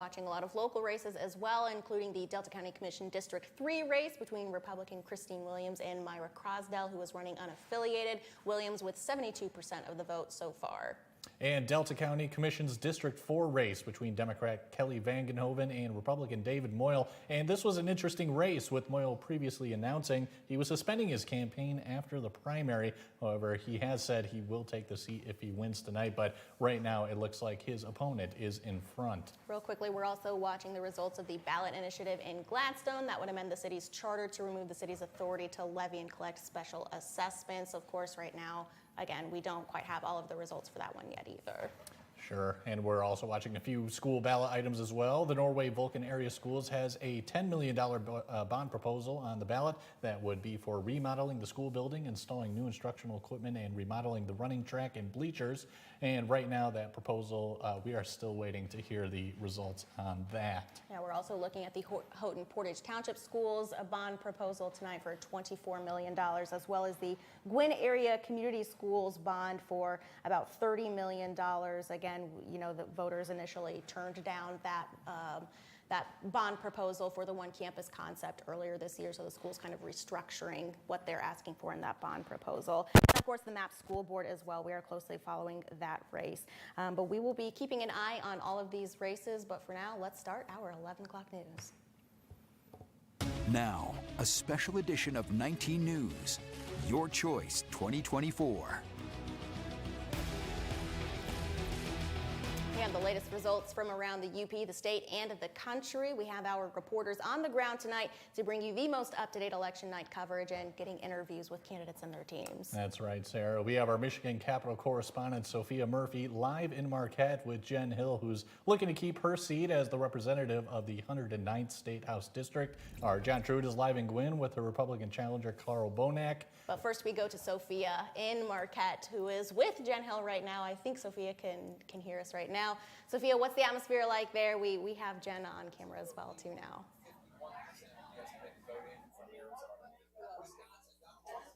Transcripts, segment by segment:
watching a lot of local races as well, including the Delta County Commission District 3 race between Republican Christine Williams and Myra Crosdell, who is running unaffiliated. Williams with 72% of the vote so far. And Delta County Commission's District 4 race between Democrat Kelly Vangenhoven and Republican David Moyle. And this was an interesting race, with Moyle previously announcing he was suspending his campaign after the primary. However, he has said he will take the seat if he wins tonight. But right now, it looks like his opponent is in front. Real quickly, we're also watching the results of the ballot initiative in Gladstone that would amend the city's charter to remove the city's authority to levy and collect special assessments. Of course, right now, again, we don't quite have all of the results for that one yet either. Sure, and we're also watching a few school ballot items as well. The Norway Vulcan Area Schools has a $10 million bond proposal on the ballot that would be for remodeling the school building, installing new instructional equipment, and remodeling the running track and bleachers. And right now, that proposal, we are still waiting to hear the results on that. Yeah, we're also looking at the Houghton Portage Township Schools, a bond proposal tonight for $24 million, as well as the Gwynn Area Community Schools bond for about $30 million. Again, you know, the voters initially turned down that bond proposal for the one campus concept earlier this year, so the school's kind of restructuring what they're asking for in that bond proposal. And of course, the MAP School Board as well. We are closely following that race. But we will be keeping an eye on all of these races. But for now, let's start our 11 o'clock news. Now, a special edition of 19 News, Your Choice 2024. We have the latest results from around the UP, the state, and the country. We have our reporters on the ground tonight to bring you the most up-to-date election night coverage and getting interviews with candidates and their teams. That's right, Sarah. We have our Michigan Capitol correspondent, Sophia Murphy, live in Marquette with Jen Hill, who's looking to keep her seat as the representative of the 109th State House District. Our John Truitt is live in Gwynn with the Republican challenger, Carl Bonak. But first, we go to Sophia in Marquette, who is with Jen Hill right now. I think Sophia can hear us right now. Sophia, what's the atmosphere like there? We have Jen on camera as well, too, now.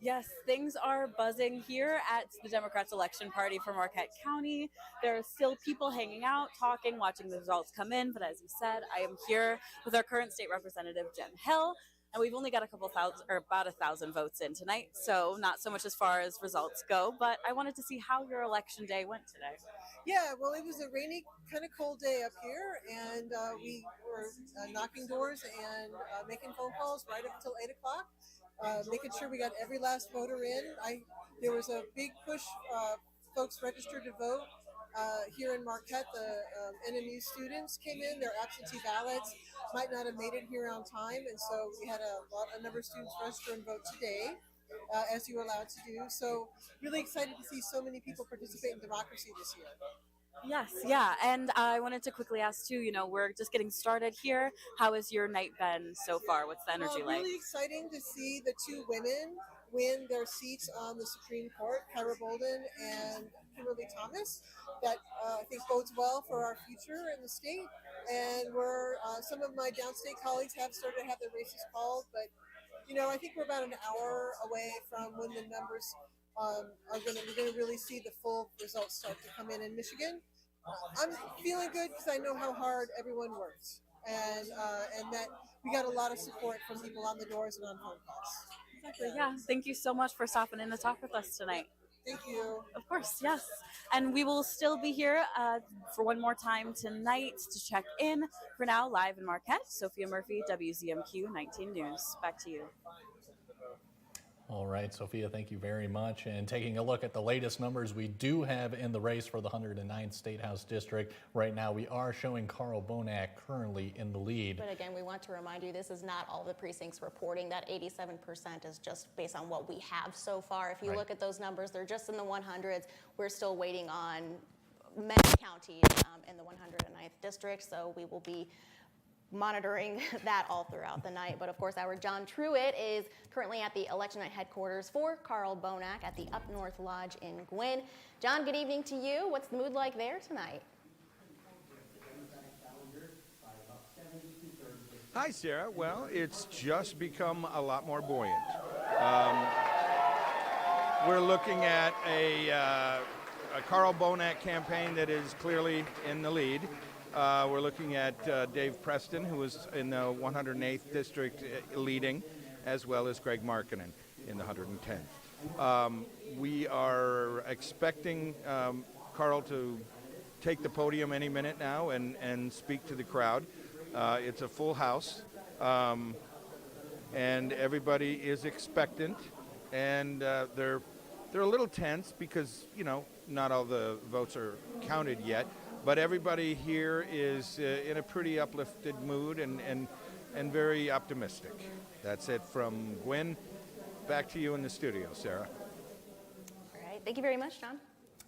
Yes, things are buzzing here at the Democrats' election party for Marquette County. There are still people hanging out, talking, watching the results come in. But as you said, I am here with our current state representative, Jen Hill. And we've only got a couple thousand, or about 1,000 votes in tonight, so not so much as far as results go, but I wanted to see how your election day went today. Yeah, well, it was a rainy, kind of cold day up here, and we were knocking doors and making phone calls right up until 8 o'clock, making sure we got every last voter in. There was a big push, folks registered to vote. Here in Marquette, the NMU students came in, their absentee ballots might not have made it here on time, and so we had a number of students register and vote today, as you were allowed to do. So really excited to see so many people participate in democracy this year. Yes, yeah, and I wanted to quickly ask too, you know, we're just getting started here. How has your night been so far? What's the energy like? Really exciting to see the two women win their seats on the Supreme Court, Kyra Bolden and Kimberly Thomas. That I think bodes well for our future in the state. And some of my downstate colleagues have started to have their races called, but you know, I think we're about an hour away from when the numbers we're going to really see the full results start to come in Michigan. I'm feeling good because I know how hard everyone works, and that we got a lot of support from people on the doors and on phone calls. Exactly. Yeah. Thank you so much for stopping in to talk with us tonight. Thank you. Of course, yes. And we will still be here for one more time tonight to check in. For now, live in Marquette, Sophia Murphy, WZMQ 19 News. Back to you. All right, Sophia, thank you very much. And taking a look at the latest numbers we do have in the race for the 109th State House District. Right now, we are showing Carl Bonak currently in the lead. But again, we want to remind you, this is not all the precincts reporting. That 87% is just based on what we have so far. If you look at those numbers, they're just in the 100s. We're still waiting on many counties in the 109th District, so we will be monitoring that all throughout the night. But of course, our John Truitt is currently at the election night headquarters for Carl Bonak at the Up North Lodge in Gwynn. John, good evening to you. What's the mood like there tonight? Hi, Sarah. Well, it's just become a lot more buoyant. We're looking at a Carl Bonak campaign that is clearly in the lead. we're looking at Dave Preston, who is in the 108th district leading, as well as Greg Markkinen in the 110th. We are expecting Carl to take the podium any minute now and speak to the crowd. It's a full house, and everybody is expectant, and they're a little tense because, you know, not all the votes are counted yet, but everybody here is in a pretty uplifted mood and very optimistic. That's it from Gwen. Back to you in the studio, Sarah. All right. Thank you very much, John.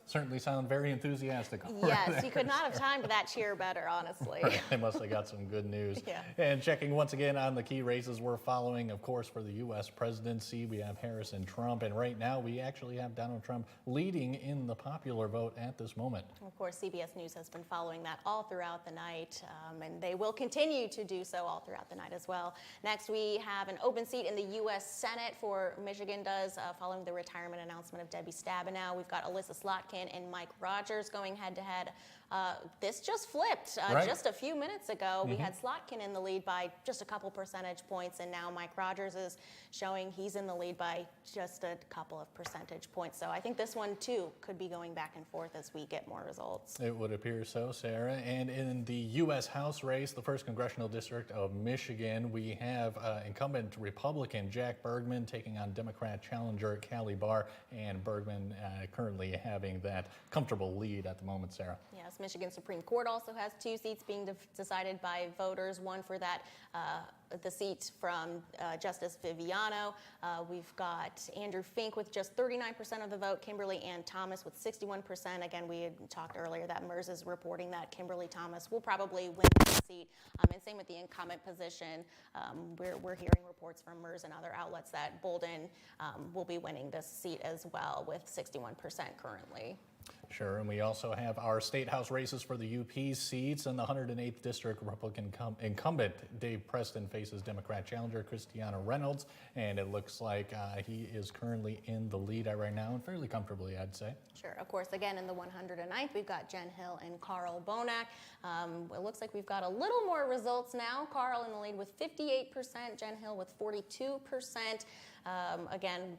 Certainly sound very enthusiastic. over Yes, there. you could not have timed that cheer better, honestly. They must have got some good news. Yeah. And checking once again on the key races we're following, of course, for the U.S. presidency, we have Harris and Trump. And right now, we actually have Donald Trump leading in the popular vote at this moment. Of course, CBS News has been following that all throughout the night, and they will continue to do so all throughout the night as well. Next, we have an open seat in the U.S. Senate for Michigan does, following the retirement announcement of Debbie Stabenow. We've got Alyssa Slotkin and Mike Rogers going head-to-head. This just flipped Right. just a few minutes ago. We had Slotkin in the lead by just a couple percentage points, and now Mike Rogers is showing he's in the lead by just a couple of percentage points. So I think this one, too, could be going back and forth as we get more results. It would appear so, Sarah. And in the U.S. House race, the 1st Congressional District of Michigan, we have incumbent Republican Jack Bergman taking on Democrat challenger Callie Barr, and Bergman currently having that comfortable lead at the moment, Sarah. Yes, Michigan Supreme Court also has 2 seats being decided by voters, one for that the seat from Justice Viviano. We've got Andrew Fink with just 39% of the vote, Kimberly Ann Thomas with 61%. Again, we had talked earlier that MERS is reporting that Kimberly Thomas will probably win the seat. And same with the incumbent position. We're hearing reports from MERS and other outlets that Bolden will be winning this seat as well with 61% currently. Sure, and we also have our state house races for the UP seats. In the 108th District, Republican incumbent Dave Preston faces Democrat challenger Christiana Reynolds, and it looks like he is currently in the lead right now, and fairly comfortably, I'd say. Sure, of course, again, in the 109th, we've got Jen Hill and Carl Bonak. It looks like we've got a little more results now. Carl in the lead with 58%, Jen Hill with 42%. Again,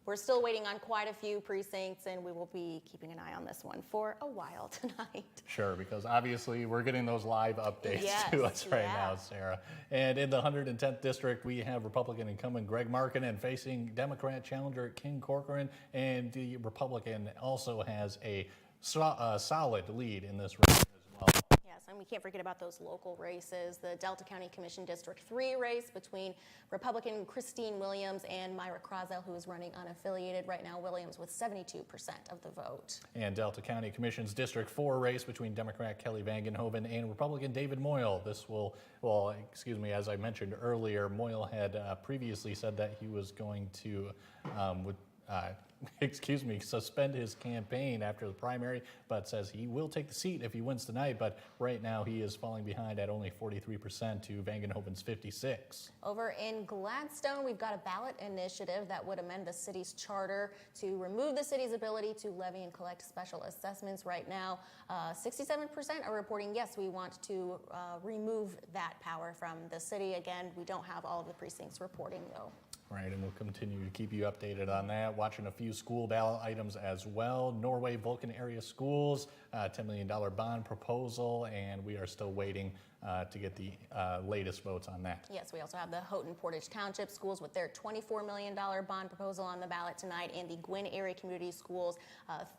we're still waiting on quite a few precincts, and we will be keeping an eye on this one for a while tonight. Sure, because obviously we're getting those live updates to us right now, Sarah. And in the 110th District, we have Republican incumbent Greg Markkinen facing Democrat challenger King Corcoran, and the Republican also has a solid lead in this race as well. Yes, and we can't forget about those local races. The Delta County Commission District 3 race between Republican Christine Williams and Myra Crosell, who is running unaffiliated right now. Williams with 72% of the vote. And Delta County Commission's District 4 race between Democrat Kelly Vangenhoven and Republican David Moyle. This will, as I mentioned earlier, Moyle had previously said that he was going to suspend his campaign after the primary, but says he will take the seat if he wins tonight. But right now he is falling behind at only 43% to Vangenhoven's 56%. Over in Gladstone, we've got a ballot initiative that would amend the city's charter to remove the city's ability to levy and collect special assessments. Right now, 67% are reporting, yes, we want to remove that power from the city. Again, we don't have all of the precincts reporting, though. Right, and we'll continue to keep you updated on that. Watching a few school ballot items as well. Norway Vulcan area schools, $10 million bond proposal, and we are still waiting to get the latest votes on that. Yes, we also have the Houghton Portage Township schools with their $24 million bond proposal on the ballot tonight, and the Gwynn area community schools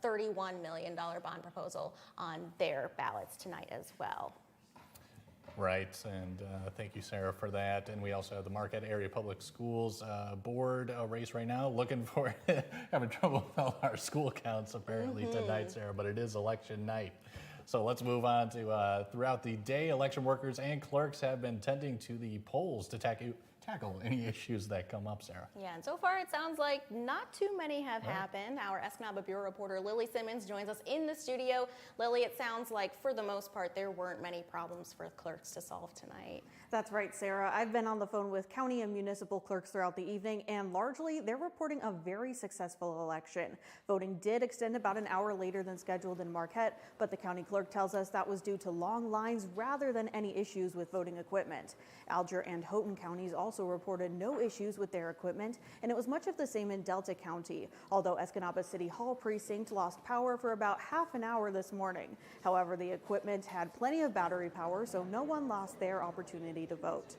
$31 million bond proposal on their ballots tonight as well. Right, and thank you, Sarah, for that. And we also have the Marquette Area Public Schools board race right now. Looking for, having trouble with all our school counts apparently tonight, Sarah, but it is election night. So let's move on to throughout the day, election workers and clerks have been tending to the polls to tally tackle any issues that come up, Sarah. Yeah, and so far it sounds like not too many have happened. Our Escanaba Bureau reporter Lily Simmons joins us in the studio. Lily, it sounds like for the most part there weren't many problems for clerks to solve tonight. That's right, Sarah. I've been on the phone with county and municipal clerks throughout the evening, and largely they're reporting a very successful election. Voting did extend about an hour later than scheduled in Marquette, but the county clerk tells us that was due to long lines rather than any issues with voting equipment. Alger and Houghton counties also reported no issues with their equipment, and it was much of the same in Delta County, although Escanaba City Hall precinct lost power for about half an hour this morning. However, the equipment had plenty of battery power, so no one lost their opportunity to vote.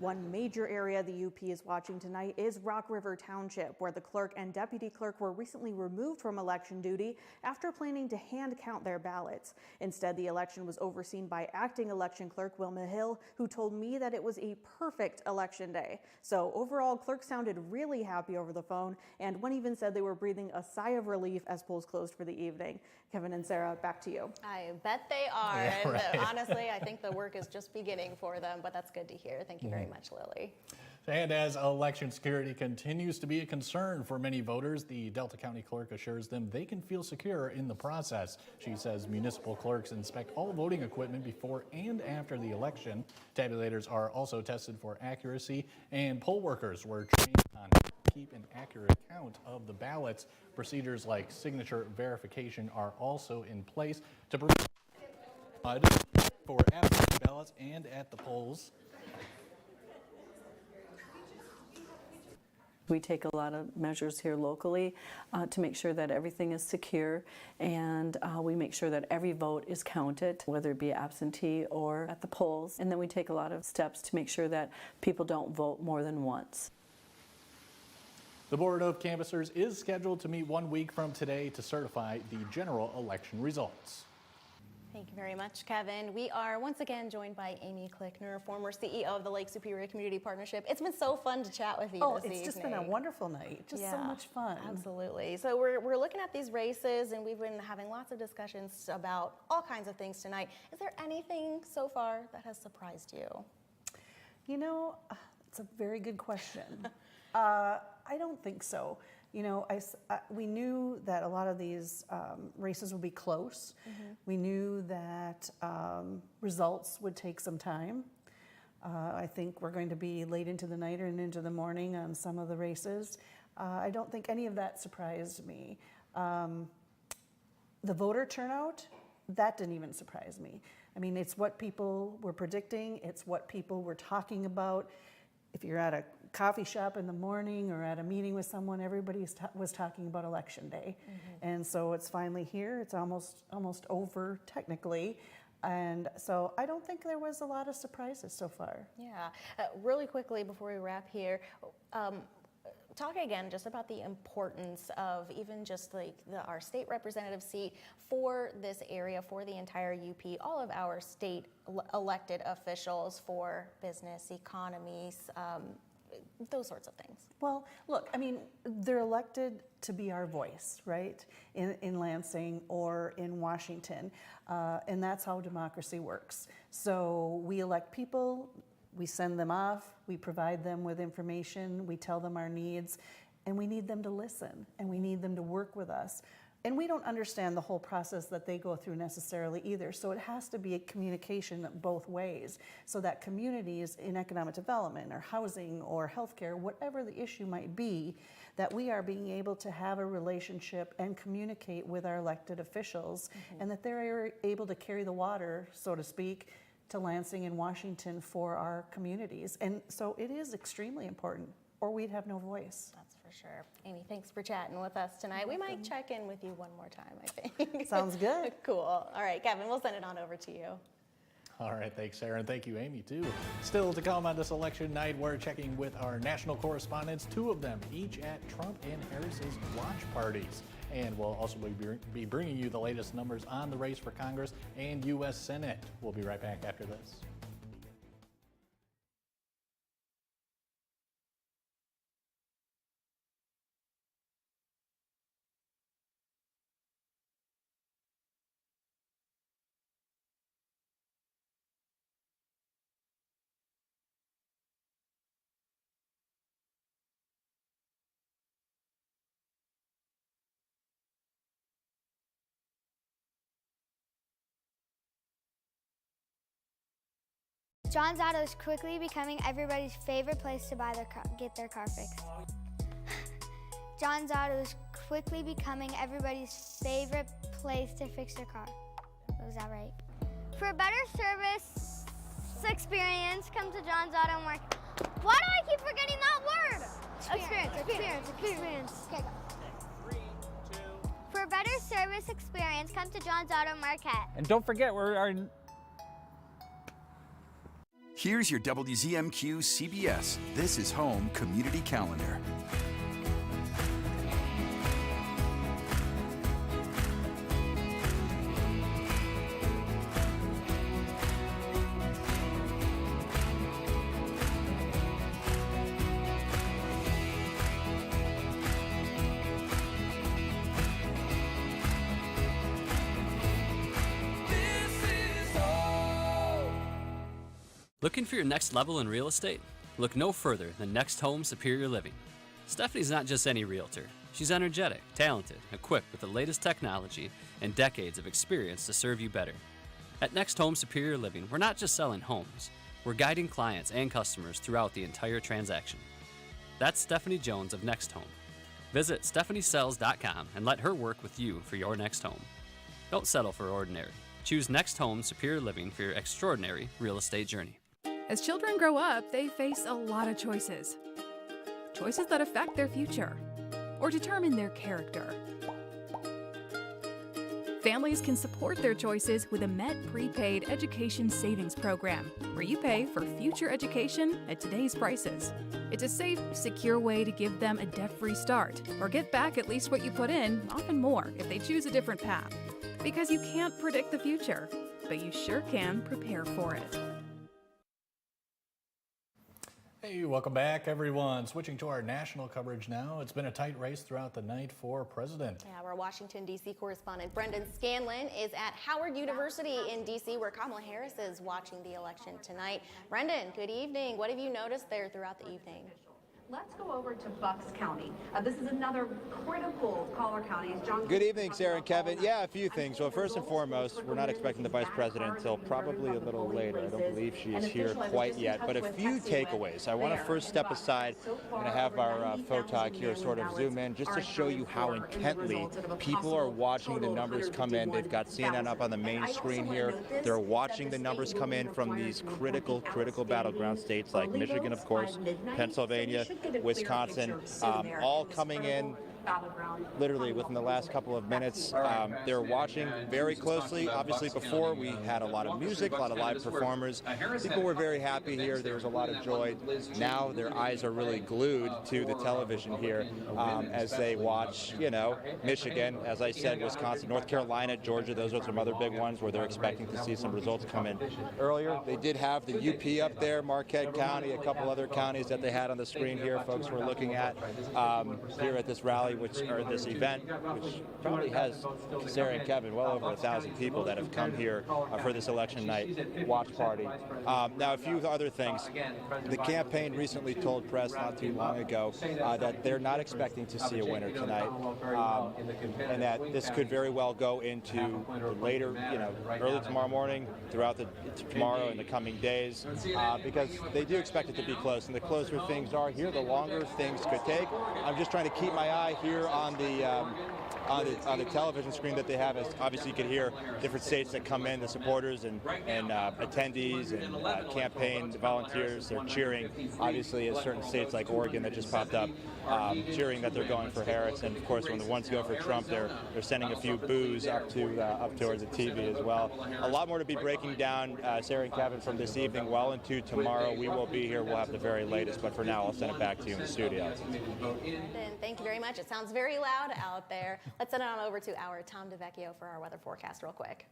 One major area the UP is watching tonight is Rock River Township, where the clerk and deputy clerk were recently removed from election duty after planning to hand count their ballots. Instead, the election was overseen by acting election clerk Wilma Hill, who told me that it was a perfect election day. So overall, clerks sounded really happy over the phone, and one even said they were breathing a sigh of relief as polls closed for the evening. Kevin and Sarah, back to you. I bet they are. Yeah, And right. honestly, I think the work is just beginning for them, but that's good to hear. Thank you very much, Lily. And as election security continues to be a concern for many voters, the Delta County clerk assures them they can feel secure in the process. She says municipal clerks inspect all voting equipment before and after the election. Tabulators are also tested for accuracy, and poll workers were trained on how to keep an accurate count of the ballots. Procedures like signature verification are also in place to prevent fraud for absentee ballots and at the polls. We take a lot of measures here locally to make sure that everything is secure, and we make sure that every vote is counted, whether it be absentee or at the polls. And then we take a lot of steps to make sure that people don't vote more than once. The Board of Canvassers is scheduled to meet 1 week from today to certify the general election results. Thank you very much, Kevin. We are once again joined by Amy Klickner, former CEO of the Lake Superior Community Partnership. It's been so fun to chat with you this evening. It's just been a wonderful night. Just so much fun. Absolutely. So we're looking at these races, and we've been having lots of discussions about all kinds of things tonight. Is there anything so far that has surprised you? You know, it's a very good question. I don't think so. You know, we knew that a lot of these races would be close. We knew that results would take some time. I think we're going to be late into the night and into the morning on some of the races. I don't think any of that surprised me. The voter turnout, that didn't even surprise me. I mean, it's what people were predicting. It's what people were talking about. If you're at a coffee shop in the morning or at a meeting with someone, everybody was talking about Election Day. And so it's finally here. It's almost over technically. And so I don't think there was a lot of surprises so far. Yeah. Really quickly before we wrap here, talk again just about the importance of even just like our state representative seat for this area, for the entire UP, all of our state elected officials for business, economies, those sorts of things. Well, look, I mean, they're elected to be our voice, right, in Lansing or in Washington, and that's how democracy works. So we elect people, we send them off, we provide them with information, we tell them our needs, and we need them to listen, and we need them to work with us. And we don't understand the whole process that they go through necessarily either. So it has to be a communication both ways so that communities in economic development or housing or healthcare, whatever the issue might be, that we are being able to have a relationship and communicate with our elected officials and that they're able to carry the water, so to speak, to Lansing and Washington for our communities. And so it is extremely important, or we'd have no voice. That's for sure. Amy, thanks for chatting with us tonight. We might check in with you one more time, I think. Sounds good. Cool. All right, Kevin, we'll send it on over to you. All right, thanks, Sarah, and thank you, Amy, too. Still to come on this election night, we're checking with our national correspondents, two of them each at Trump and Harris's watch parties. And we'll also be bringing you the latest numbers on the race for Congress and U.S. Senate. We'll be right back after this. John's Auto is quickly becoming everybody's favorite place to get their car fixed. John's Auto is quickly becoming everybody's favorite place to fix their car. Was that right? For a better service experience, come to John's Auto Market. Why do I keep forgetting that word? Experience. Okay, go. 3, 2. For a better service experience, come to John's Auto Market. And don't forget, Here's your WZMQ CBS This is Home Community Calendar. Looking for your next level in real estate? Look no further than Next Home Superior Living. Stephanie's not just any realtor. She's energetic, talented, equipped with the latest technology, and decades of experience to serve you better. At Next Home Superior Living, we're not just selling homes, we're guiding clients and customers throughout the entire transaction. That's Stephanie Jones of Next Home. Visit stephaniesells.com and let her work with you for your next home. Don't settle for ordinary. Choose Next Home Superior Living for your extraordinary real estate journey. As children grow up, they face a lot of choices. Choices that affect their future or determine their character. Families can support their choices with a Met Prepaid Education Savings Program, where you pay for future education at today's prices. It's a safe, secure way to give them a debt-free start, or get back at least what you put in, often more, if they choose a different path. Because you can't predict the future, but you sure can prepare for it. Hey, welcome back, everyone. Switching to our national coverage now. It's been a tight race throughout the night for president. Yeah, our Washington, D.C. correspondent Brendan Scanlon is at Howard University in D.C., where Kamala Harris is watching the election tonight. Brendan, good evening. What have you noticed there throughout the evening? Let's go over to Bucks County. This is another critical Collier County. Good evening, Sarah and Kevin. Yeah, a few things. Well, first and foremost, we're not expecting the vice president until probably a little later. I don't believe she is here quite yet. But a few takeaways. I want to first step aside. I'm going to have our photog here sort of zoom in just to show you how intently people are watching the numbers come in. They've got CNN up on the main screen here. They're watching the numbers come in from these critical battleground states like Michigan, of course, Pennsylvania, Wisconsin, all coming in literally within the last couple of minutes. They're watching very closely. Obviously, before we had a lot of music, a lot of live performers. People were very happy here. There was a lot of joy. Now their eyes are really glued to the television here as they watch, Michigan, as I said, Wisconsin, North Carolina, Georgia. Those are some other big ones where they're expecting to see some results come in earlier. They did have the UP up there, Marquette County, a couple other counties that they had on the screen here. Folks were looking at here at this rally, or this event, which probably has, Sarah and Kevin, well over 1,000 people that have come here for this election night watch party. Now, a few other things. The campaign recently told press not too long ago that they're not expecting to see a winner tonight, and that this could very well go into later, early tomorrow morning, throughout tomorrow and the coming days, because they do expect it to be close. And the closer things are here, the longer things could take. I'm just trying to keep my eye here on the television screen that they have. As obviously you can hear different states that come in, the supporters and attendees and campaign volunteers. They're cheering, obviously, in certain states like Oregon that just popped up, cheering that they're going for Harris. And of course, when the ones go for Trump, they're sending a few boos up towards the TV as well. A lot more to be breaking down, Sarah and Kevin, from this evening well into tomorrow. We will be here. We'll have the very latest. But for now, I'll send it back to you in the studio. Thank you very much. It sounds very loud out there. Let's send it on over to our Tom DeVecchio for our weather forecast real quick.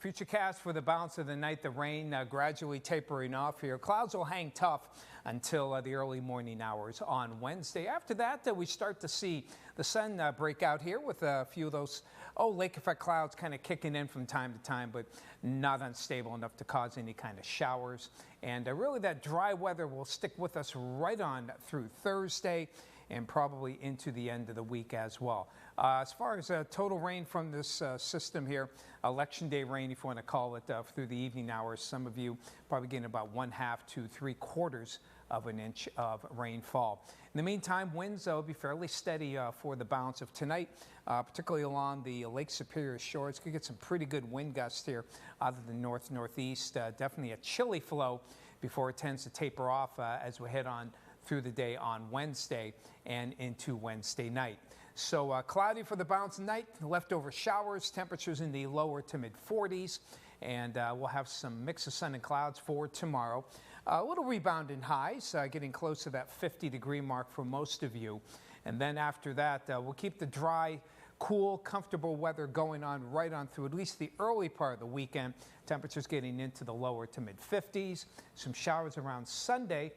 Futurecast for the balance of the night, the rain gradually tapering off here. Clouds will hang tough until the early morning hours on Wednesday. After that, we start to see the sun break out here with a few of those lake effect clouds kind of kicking in from time to time, but not unstable enough to cause any kind of showers. And really that dry weather will stick with us right on through Thursday. and probably into the end of the week as well. As far as total rain from this system here, election day rain, if you want to call it, through the evening hours, some of you probably getting about 1/2 to 3/4 of an inch of rainfall. In the meantime, winds will be fairly steady for the balance of tonight, particularly along the Lake Superior shores. Could get some pretty good wind gusts here out of the north-northeast. Definitely a chilly flow before it tends to taper off as we head on through the day on Wednesday and into Wednesday night. So cloudy for the balance of the night, leftover showers, temperatures in the lower to mid 40s, and we'll have some mix of sun and clouds for tomorrow. A little rebound in highs, getting close to that 50-degree mark for most of you. And then after that, we'll keep the dry, cool, comfortable weather going on right on through at least the early part of the weekend. Temperatures getting into the lower to mid 50s, some showers around Sunday.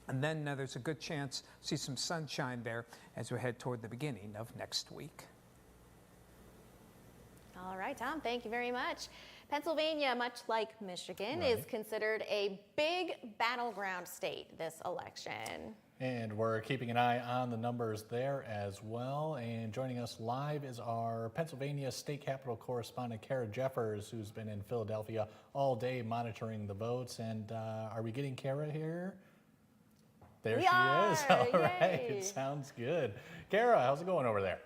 And then there's a good chance to see some sunshine there as we head toward the beginning of next week. All right, Tom, thank you very much. Pennsylvania, much like Michigan, is considered a big battleground state this election. And we're keeping an eye on the numbers there as well. And joining us live is our Pennsylvania State Capitol correspondent, Kara Jeffers, who's been in Philadelphia all day monitoring the votes. And are we getting Kara here? There she is. All right, it sounds good. Kara, how's it going over there?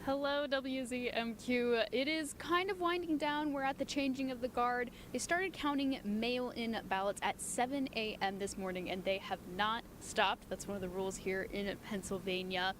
Hello, WZMQ. It is kind of winding down. We're at the changing of the guard. They started counting mail-in ballots at 7 a.m. this morning, and they have not stopped. That's one of the rules here in Pennsylvania.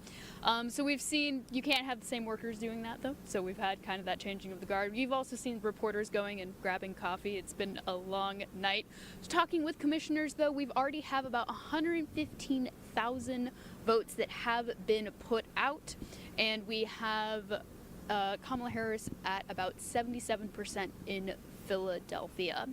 So we've seen, you can't have the same workers doing that, though. So we've had kind of that changing of the guard. We've also seen reporters going and grabbing coffee. It's been a long night. So talking with commissioners, though, we've already have about 115,000 votes that have been put out. And we have Kamala Harris at about 77% in Philadelphia.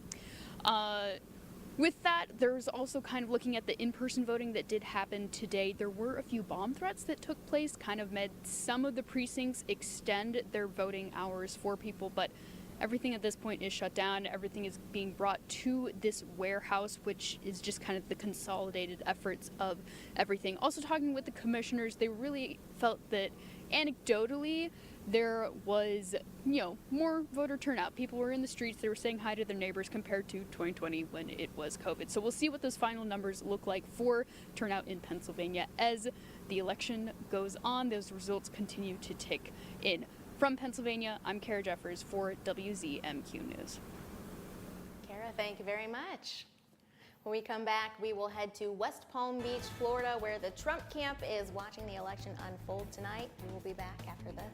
With that, there's also kind of looking at the in-person voting that did happen today. There were a few bomb threats that took place, kind of made some of the precincts extend their voting hours for people, but everything at this point is shut down. Everything is being brought to this warehouse, which is just kind of the consolidated efforts of everything. Also talking with the commissioners, they really felt that anecdotally, there was, more voter turnout. People were in the streets, they were saying hi to their neighbors compared to 2020 when it was COVID. So we'll see what those final numbers look like for turnout in Pennsylvania. As the election goes on, those results continue to tick in. From Pennsylvania, I'm Kara Jeffers for WZMQ News. Kara, thank you very much. When we come back, we will head to West Palm Beach, Florida, where the Trump camp is watching the election unfold tonight. We will be back after this.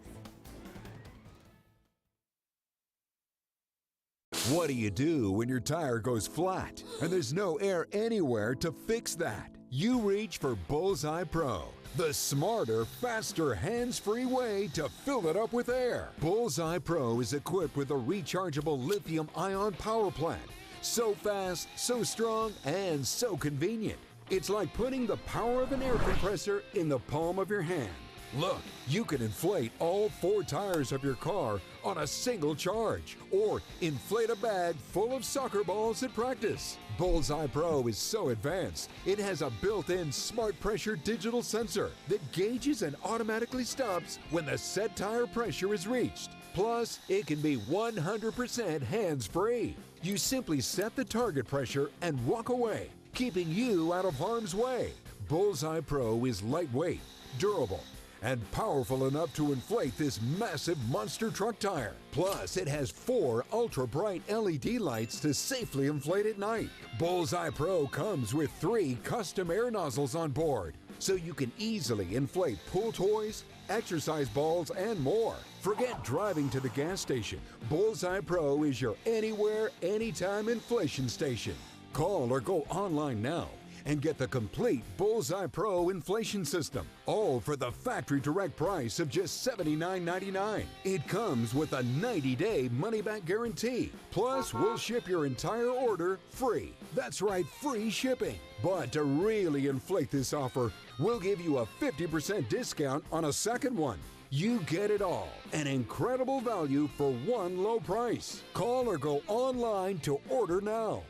What do you do when your tire goes flat and there's no air anywhere to fix that? You reach for Bullseye Pro, the smarter, faster, hands-free way to fill it up with air. Bullseye Pro is equipped with a rechargeable lithium-ion power plant. So fast, so strong, and so convenient. It's like putting the power of an air compressor in the palm of your hand. Look, you can inflate all 4 tires of your car on a single charge, or inflate a bag full of soccer balls at practice. Bullseye Pro is so advanced, it has a built-in smart pressure digital sensor that gauges and automatically stops when the set tire pressure is reached. Plus, it can be 100% hands-free. You simply set the target pressure and walk away, keeping you out of harm's way. Bullseye Pro is lightweight, durable, and powerful enough to inflate this massive monster truck tire. Plus, it has 4 ultra-bright LED lights to safely inflate at night. Bullseye Pro comes with 3 custom air nozzles on board, so you can easily inflate pool toys, exercise balls, and more. Forget driving to the gas station. Bullseye Pro is your anywhere, anytime inflation station. Call or go online now and get the complete Bullseye Pro inflation system, all for the factory direct price of just $79.99. It comes with a 90-day money-back guarantee. Plus, we'll ship your entire order free. That's right, free shipping. But to really inflate this offer, we'll give you a 50% discount on a second one. You get it all. An incredible value for one low price. Call or go online to order now.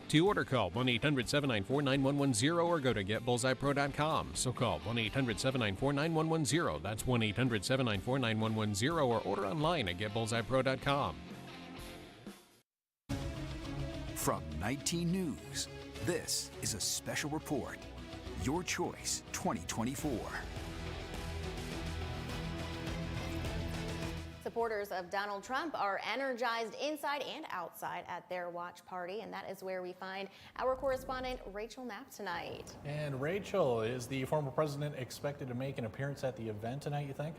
To order, call 1-800-794-9110 or go to getbullseyepro.com. So call 1-800-794-9110. That's 1-800-794-9110 or order online at getbullseyepro.com. From 19 News, this is a special report. Your Choice 2024. Supporters of Donald Trump are energized inside and outside at their watch party, and that is where we find our correspondent Rachel Knapp tonight. And Rachel, is the former president expected to make an appearance at the event tonight, you think?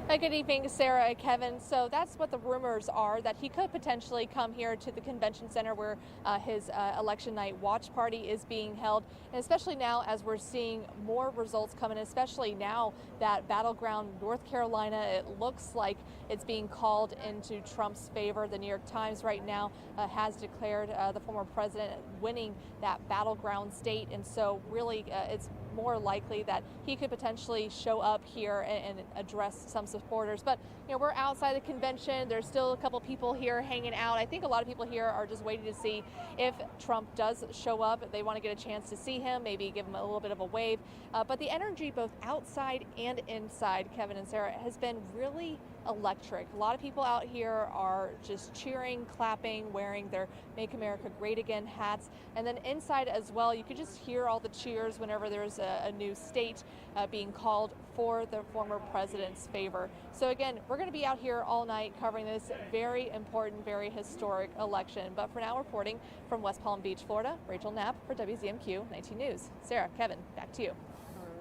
Hi, good evening, Sarah and Kevin. So that's what the rumors are, that he could potentially come here to the convention center where his election night watch party is being held. And especially now as we're seeing more results come in, especially now that battleground North Carolina, it looks like it's being called into Trump's favor. The New York Times right now has declared the former president winning that battleground state. And so really it's more likely that he could potentially show up here and address some supporters. But you know, we're outside the convention. There's still a couple people here hanging out. I think a lot of people here are just waiting to see if Trump does show up. They want to get a chance to see him, maybe give him a little bit of a wave. But the energy both outside and inside, Kevin and Sarah, has been really electric. A lot of people out here are just cheering, clapping, wearing their Make America Great Again hats. And then inside as well, you could just hear all the cheers whenever there's a new state being called for the former president's favor. So again, we're going to be out here all night covering this very important, very historic election. But for now, reporting from West Palm Beach, Florida, Rachel Knapp for WZMQ 19 News. Sarah, Kevin, back to you.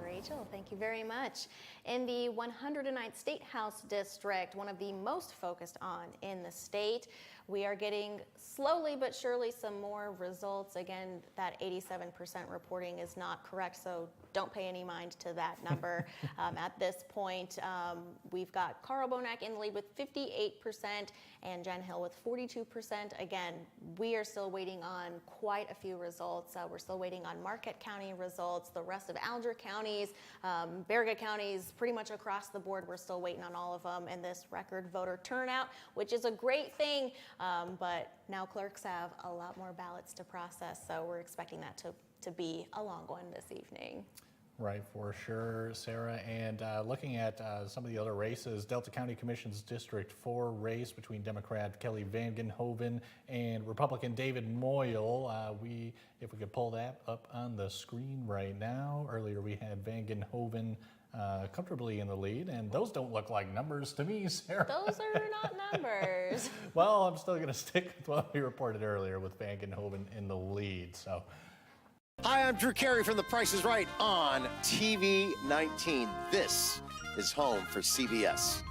Rachel, thank you very much. In the 109th State House District, one of the most focused on in the state, we are getting slowly but surely some more results. Again, that 87% reporting is not correct, so don't pay any mind to that number. At this point, we've got Carl Bonac in the lead with 58% and Jen Hill with 42%. Again, we are still waiting on quite a few results. We're still waiting on Marquette County results, the rest of Alger counties, Baraga counties, pretty much across the board. We're still waiting on all of them, and this record voter turnout, which is a great thing, but now clerks have a lot more ballots to process, so we're expecting that to be a long one this evening. Right, for sure, Sarah. And looking at some of the other races, Delta County Commission's District 4 race between Democrat Kelly Vangenhoven and Republican David Moyle. If we could pull that up on the screen right now. Earlier we had Vangenhoven comfortably in the lead, and those don't look like numbers to me, Sarah. Those are not numbers. Well, I'm still going to stick with what we reported earlier with Vangenhoven in the lead. So. Hi, I'm Drew Carey from The Price is Right on TV 19. This is home for CBS.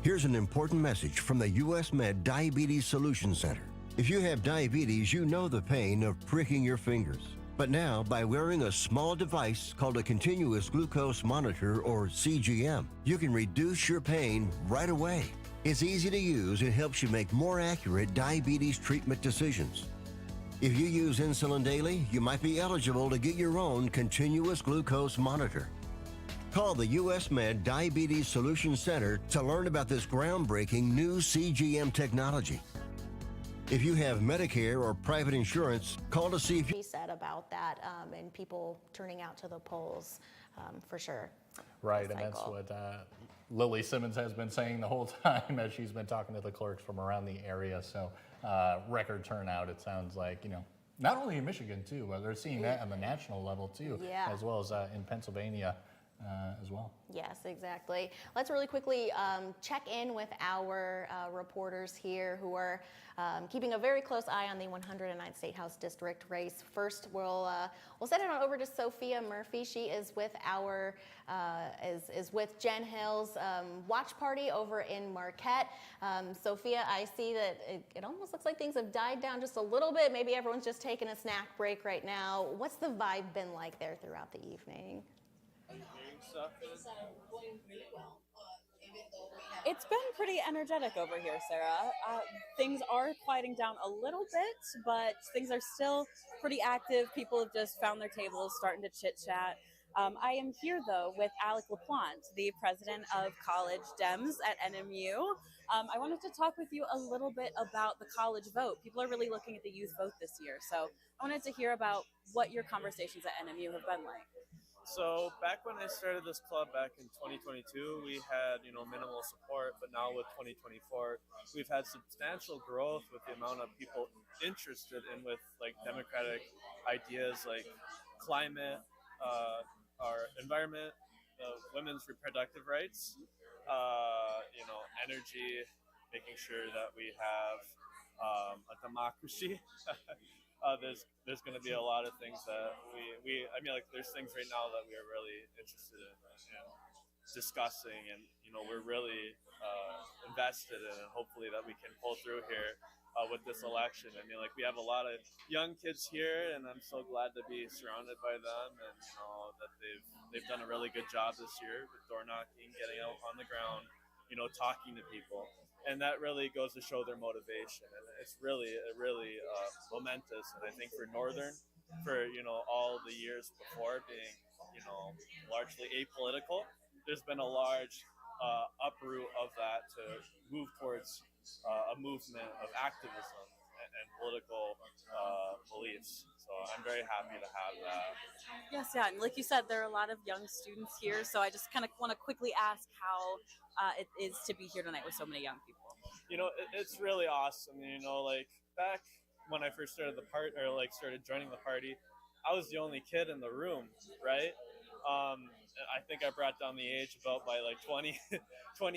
Here's an important message from the U.S. Med Diabetes Solution Center. If you have diabetes, you know the pain of pricking your fingers. But now, by wearing a small device called a continuous glucose monitor, or CGM, you can reduce your pain right away. It's easy to use and helps you make more accurate diabetes treatment decisions. If you use insulin daily, you might be eligible to get your own continuous glucose monitor. Call the U.S. Med Diabetes Solution Center to learn about this groundbreaking new CGM technology. If you have Medicare or private insurance, call to see if He said about that and people turning out to the polls for sure. Right, and that's what Lily Simmons has been saying the whole time as she's been talking to the clerks from around the area. So record turnout, it sounds like, not only in Michigan too, but they're seeing that on the national level too, as well as in Pennsylvania as well. Yes, exactly. Let's really quickly check in with our reporters here who are keeping a very close eye on the 109th State House District race. First, we'll send it on over to Sophia Murphy. She is with our is with Jen Hill's watch party over in Marquette. Sophia, I see that it almost looks like things have died down just a little bit. Maybe everyone's just taking a snack break right now. What's the vibe been like there throughout the evening? It's been pretty energetic over here, Sarah. Things are quieting down a little bit, but things are still pretty active. People have just found their tables, starting to chit-chat. I am here, though, with Alec LaPlante, the president of College Dems at NMU. I wanted to talk with you a little bit about the college vote. People are really looking at the youth vote this year, so I wanted to hear about what your conversations at NMU have been like. So back when I started this club back in 2022, we had, minimal support, but now with 2024, we've had substantial growth with the amount of people interested in with like democratic ideas like climate, our environment, women's reproductive rights, energy, making sure that we have a democracy. There's going to be a lot of things that there's things right now that we are really interested in discussing, and we're really invested in, and hopefully that we can pull through here with this election. We have a lot of young kids here, and I'm so glad to be surrounded by them, and that they've done a really good job this year with door knocking, getting out on the ground, talking to people. And that really goes to show their motivation, and it's really momentous. And I think for Northern, for all the years before being largely apolitical, there's been a large uproot of that to move towards a movement of activism and political beliefs. So I'm very happy to have that. Yes, yeah, and like you said, there are a lot of young students here, so I just kind of want to quickly ask how it is to be here tonight with so many young people. It's really awesome. Back when I first started the party, or started joining the party, I was the only kid in the room, right? I think I brought down the age about by 20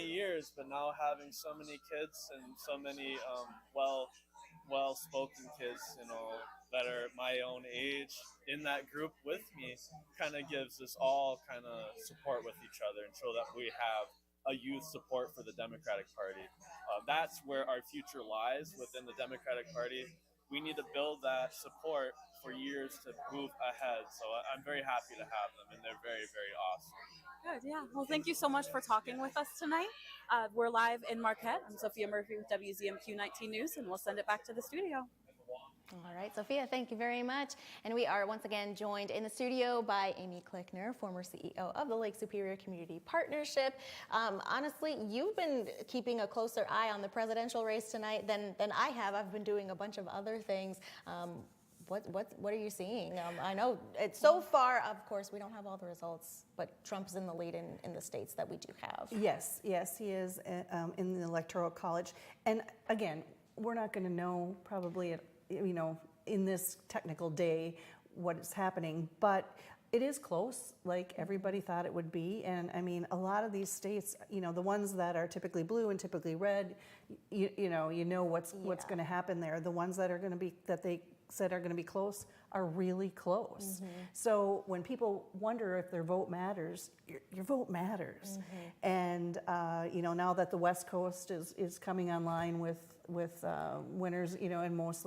years, but now having so many kids and so many well-spoken kids, that are my own age in that group with me, kind of gives us all kind of support with each other and show that we have a youth support for the Democratic Party. That's where our future lies within the Democratic Party. We need to build that support for years to move ahead. So I'm very happy to have them, and they're very, very awesome. Good, yeah. Well, thank you so much for talking with us tonight. We're live in Marquette. I'm Sophia Murphy with WZMQ 19 News, and we'll send it back to the studio. All right, Sophia, thank you very much. And we are once again joined in the studio by Amy Klickner, former CEO of the Lake Superior Community Partnership. Honestly, you've been keeping a closer eye on the presidential race tonight than I have. I've been doing a bunch of other things. What are you seeing? I know it's so far, of course, we don't have all the results, but Trump's in the lead in the states that we do have. Yes, he is in the Electoral College. And again, we're not going to know probably in this technical day what is happening, but it is close, like everybody thought it would be. And a lot of these states, the ones that are typically blue and typically red, what's going to happen there. The ones that are going to be, that they said are going to be close, are really close. Mm-hmm. So when people wonder if their vote matters, your vote matters. Mm-hmm. And now that the West Coast is coming online with winners, and mostly